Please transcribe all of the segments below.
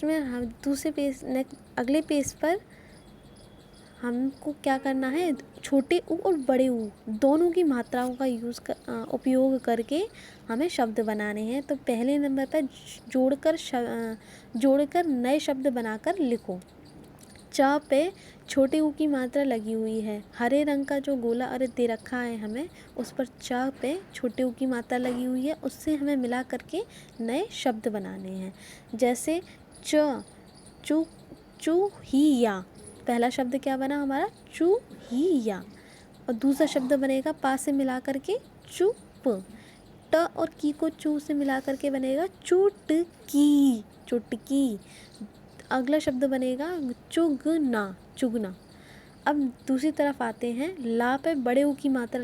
उसमें हम दूसरे पेज अगले पेज पर हमको क्या करना है, छोटे ऊ और बड़े ऊ दोनों की मात्राओं का उपयोग करके हमें शब्द बनाने हैं। तो पहले नंबर पर जोड़कर नए शब्द बनाकर लिखो। च पे छोटे ऊ की मात्रा लगी हुई है, हरे रंग का जो गोला अरे दे रखा है हमें, उस पर च पे छोटे ऊ की मात्रा लगी हुई है, उससे हमें मिला करके नए शब्द बनाने हैं। जैसे चूहिया, पहला शब्द क्या बना हमारा, चूहिया। और दूसरा शब्द बनेगा पा से मिला करके चुप। ट और की को चू से मिला करके बनेगा चुटकी, चुटकी। अगला शब्द बनेगा चुगना, चुगना। अब दूसरी तरफ आते हैं, ला पे बड़े ऊ की मात्रा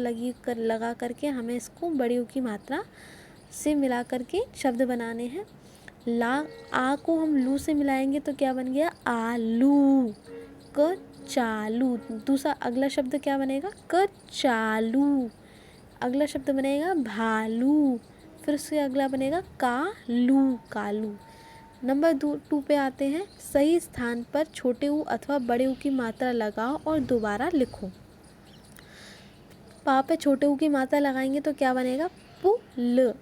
लगा करके हमें इसको बड़े ऊ की मात्रा से मिला करके शब्द बनाने हैं। आ को हम लू से मिलाएंगे तो क्या बन गया, आलू। चालू, दूसरा अगला शब्द क्या बनेगा, चालू। अगला शब्द बनेगा भालू, फिर उससे अगला बनेगा कालू, कालू। नंबर 2 पे आते हैं, सही स्थान पर छोटे ऊ अथवा बड़े ऊ की मात्रा लगाओ और दोबारा लिखो। पा पे छोटे ऊ की मात्रा लगाएंगे तो क्या बनेगा, पुल।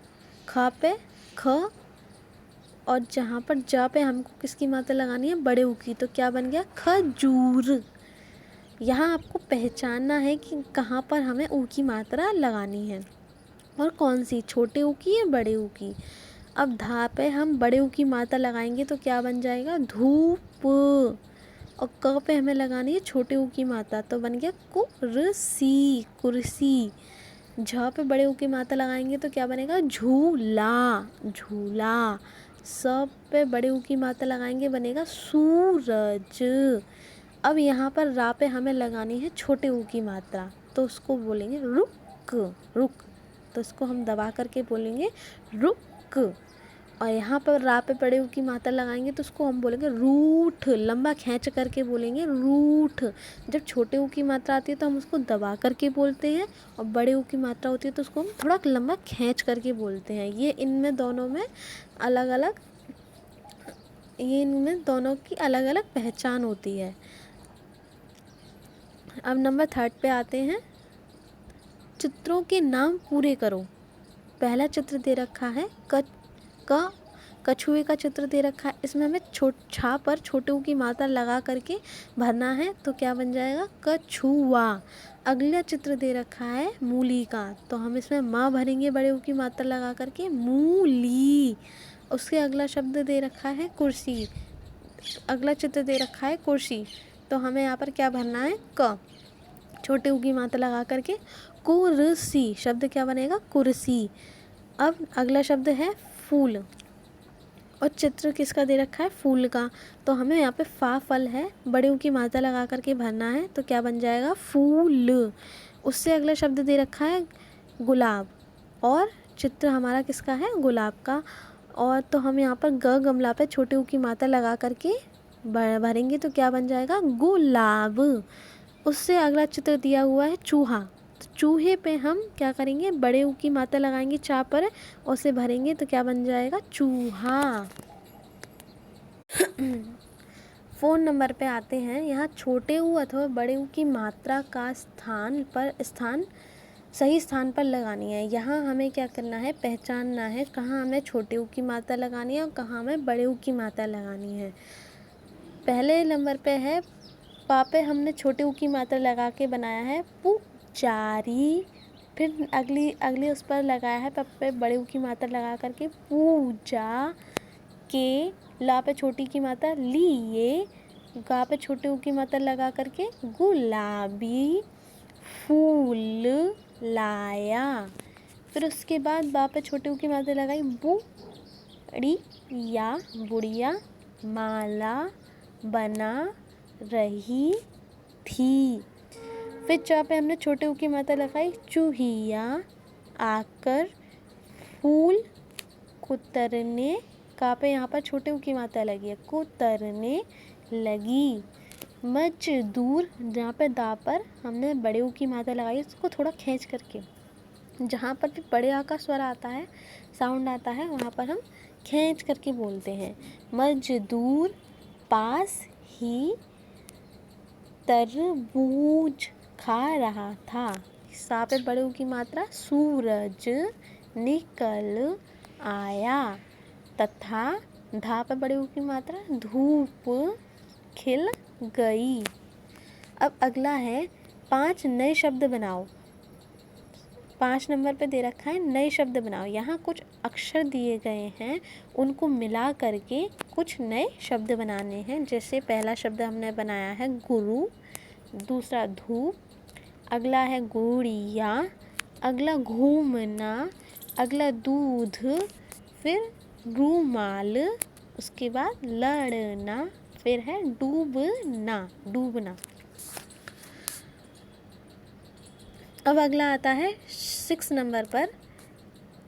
ख पे ख, और जहाँ पर जा पे हमको किसकी मात्रा लगानी है, बड़े ऊ की, तो क्या बन गया, खजूर। यहाँ आपको पहचानना है कि कहाँ पर हमें ऊ की मात्रा लगानी है और कौन सी, छोटे ऊ की या बड़े ऊ की। अब धा पे हम बड़े ऊ की मात्रा लगाएंगे तो क्या बन जाएगा, धूप। और क पे हमें लगानी है छोटे ऊ की मात्रा, तो बन गया कुर्सी, कुर्सी। झ पे बड़े ऊ की मात्रा लगाएंगे तो क्या बनेगा, झूला, झूला। स पे बड़े ऊ की मात्रा लगाएंगे बनेगा सूरज। अब यहाँ पर रा पे हमें लगानी है छोटे ऊ की मात्रा, तो उसको बोलेंगे रुक, रुक। तो इसको हम दबा करके बोलेंगे रुक। और यहाँ पर रा पे बड़े ऊ की मात्रा लगाएंगे तो उसको हम बोलेंगे रूठ, लंबा खींच करके बोलेंगे रूठ। जब छोटे ऊ की मात्रा आती है तो हम उसको दबा करके बोलते हैं, और बड़े ऊ की मात्रा होती है तो उसको हम थोड़ा लंबा खींच करके बोलते हैं। इनमें दोनों की अलग अलग पहचान होती है। अब नंबर 3 पे आते हैं, चित्रों के नाम पूरे करो। पहला चित्र दे रखा है कछुए का चित्र दे रखा है, इसमें हमें छा पर छोटे ऊ की मात्रा लगा करके भरना है, तो क्या बन जाएगा, कछुआ। अगला चित्र दे रखा है मूली का, तो हम इसमें माँ भरेंगे बड़े ऊ की मात्रा लगा करके, मूली। उसके अगला शब्द दे रखा है कुर्सी, अगला चित्र दे रखा है कुर्सी, तो हमें यहाँ पर क्या भरना है, क, छोटे ऊ की मात्रा लगा करके कुर्सी। शब्द क्या बनेगा, कुर्सी। अब अगला शब्द है फूल, और चित्र किसका दे रखा है, फूल का, तो हमें यहाँ पे फा फल है, बड़े ऊ की मात्रा लगा करके भरना है, तो क्या बन जाएगा, फूल। उससे अगला शब्द दे रखा है गुलाब, और चित्र हमारा किसका है, गुलाब का। और तो हम यहाँ पर गमला पे छोटे ऊ की मात्रा लगा करके भरेंगे तो क्या बन जाएगा, गुलाब। उससे अगला चित्र दिया हुआ है चूहा, तो चूहे पे हम क्या करेंगे, बड़े ऊ की मात्रा लगाएंगे चा पर, और उसे भरेंगे तो क्या बन जाएगा, चूहा। फ़ोन नंबर पे आते हैं, यहाँ छोटे ऊ अथवा बड़े ऊ की मात्रा का सही स्थान पर लगानी है। यहाँ हमें क्या करना है, पहचानना है कहाँ हमें छोटे ऊ की मात्रा लगानी है और कहाँ हमें बड़े ऊ की मात्रा लगानी है। पहले नंबर पे है पा पे हमने छोटे ऊ की मात्रा लगा के बनाया है पुजारी, फिर अगली उस पर लगाया है पे बड़े ऊ की मात्रा लगा करके पूजा के, ला पे छोटी की मात्रा लिए, गा पे छोटे ऊ की मात्रा लगा करके गुलाबी, फूल लाया। फिर उसके बाद बा पे छोटे ऊ की मात्रा लगाई बुढ़िया माला बना रही थी। फिर चा पे हमने छोटे ऊ की मात्रा लगाई चूहिया आकर फूल कुतरने, का पे यहाँ पर छोटे ऊ की मात्रा लगी है, कुतरने लगी। मजदूर, जहाँ पे दा पर हमने बड़े ऊ की मात्रा लगाई, उसको थोड़ा खींच करके, जहाँ पर भी बड़े आ का स्वर आता है, साउंड आता है, वहाँ पर हम खींच करके बोलते हैं। मजदूर पास ही तरबूज खा रहा था। सा पे बड़े ऊ की मात्रा। सूरज निकल आया तथा धा पे बड़े ऊ की मात्रा। धूप खिल गई। अब अगला है 5 नए शब्द बनाओ। 5 नंबर पे दे रखा है नए शब्द बनाओ। यहाँ कुछ अक्षर दिए गए हैं, उनको मिला करके कुछ नए शब्द बनाने हैं। जैसे पहला शब्द हमने बनाया है गुरु, दूसरा धूप, अगला है गुड़िया, अगला घूमना, अगला दूध, फिर रूमाल, उसके बाद लड़ना, फिर है डूबना, डूबना। अब अगला आता है 6 नंबर पर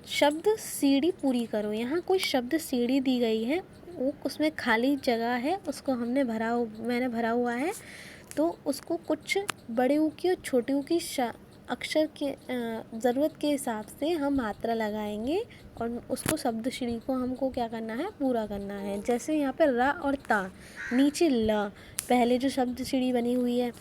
शब्द सीढ़ी पूरी करो। यहाँ कोई शब्द सीढ़ी दी गई है, वो उसमें खाली जगह है, उसको मैंने भरा हुआ है। तो उसको कुछ बड़े ऊ की और छोटे ऊ की अक्षर के ज़रूरत के हिसाब से हम मात्रा लगाएंगे और उसको शब्द सीढ़ी को हमको क्या करना है, पूरा करना है। जैसे यहाँ पे र और ता, नीचे ल, पहले जो शब्द सीढ़ी बनी हुई है,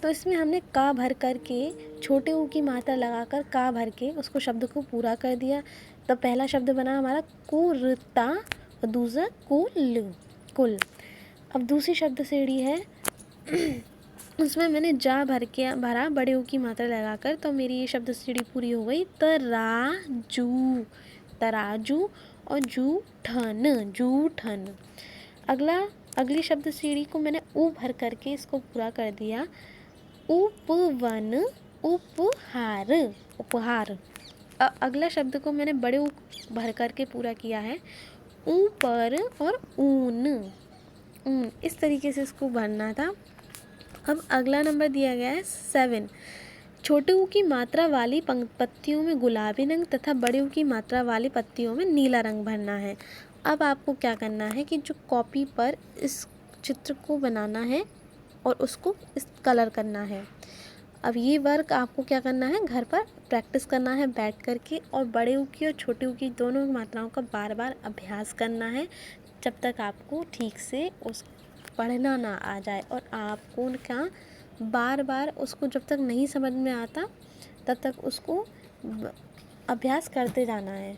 तो इसमें हमने का भर करके छोटे ऊ की मात्रा लगाकर का भर के उसको शब्द को पूरा कर दिया। तो पहला शब्द बना हमारा कुर्ता और दूसरा कुल। अब दूसरी शब्द सीढ़ी है उसमें मैंने जा भरा बड़े ऊ की मात्रा लगाकर, तो मेरी ये शब्द सीढ़ी पूरी हो गई। तराजू और जूठन। अगली शब्द सीढ़ी को मैंने ऊ भर करके इसको पूरा कर दिया। उपवन, उपहार। अगला शब्द को मैंने बड़े ऊ भर करके पूरा किया है। ऊपर और ऊन, इस तरीके से इसको भरना था। अब अगला नंबर दिया गया है 7। छोटे ऊ की मात्रा वाली पत्तियों में गुलाबी रंग तथा बड़े ऊ की मात्रा वाली पत्तियों में नीला रंग भरना है। अब आपको क्या करना है कि जो कॉपी पर इस चित्र को बनाना है और उसको इस कलर करना है। अब ये वर्क आपको क्या करना है, घर पर प्रैक्टिस करना है बैठ करके, और बड़े ऊ की और छोटे ऊ की दोनों मात्राओं का बार बार अभ्यास करना है जब तक आपको ठीक से उस पढ़ना ना आ जाए। और आपको क्या बार बार उसको जब तक नहीं समझ में आता तब तक उसको अभ्यास करते जाना है।